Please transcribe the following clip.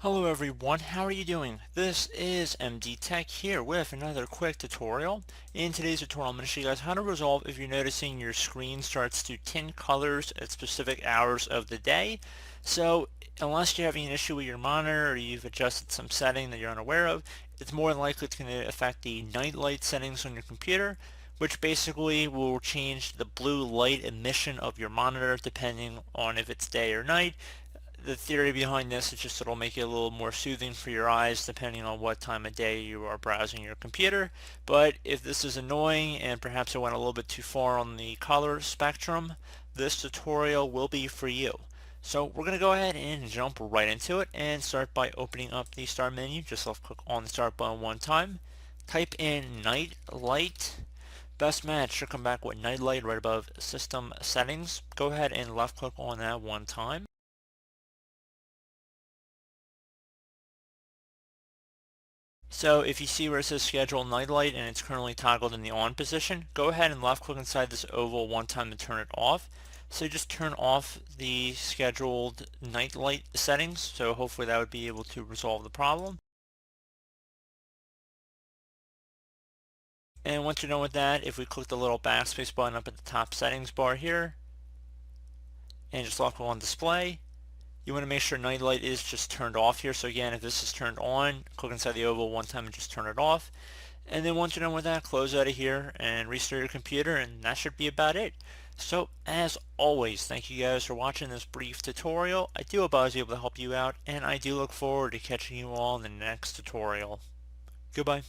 Hello everyone, how are you doing? This is MD Tech here with another quick tutorial. In today's tutorial I'm going to show you guys how to resolve if you're noticing your screen starts to tint colors at specific hours of the day. So unless you're having an issue with your monitor or you've adjusted some setting that you're unaware of, it's more than likely it's going to affect the night light settings on your computer, which basically will change the blue light emission of your monitor depending on if it's day or night. The theory behind this is just it'll make it a little more soothing for your eyes depending on what time of day you are browsing your computer. But if this is annoying and perhaps it went a little bit too far on the color spectrum, this tutorial will be for you. So we're going to go ahead and jump right into it and start by opening up the start menu. Just left click on the start button one time. Type in night light. Best match should come back with night light right above system settings. Go ahead and left click on that one time. So if you see where it says schedule night light and it's currently toggled in the on position, go ahead and left click inside this oval one time to turn it off. So just turn off the scheduled night light settings, so hopefully that would be able to resolve the problem. And once you're done with that, if we click the little backspace button up at the top settings bar here and just left click on display, you want to make sure night light is just turned off here. So again, if this is turned on, click inside the oval one time and just turn it off. And then once you're done with that, close out of here and restart your computer, and that should be about it. So as always, thank you guys for watching this brief tutorial. I do hope I was able to help you out, and I do look forward to catching you all in the next tutorial. Goodbye.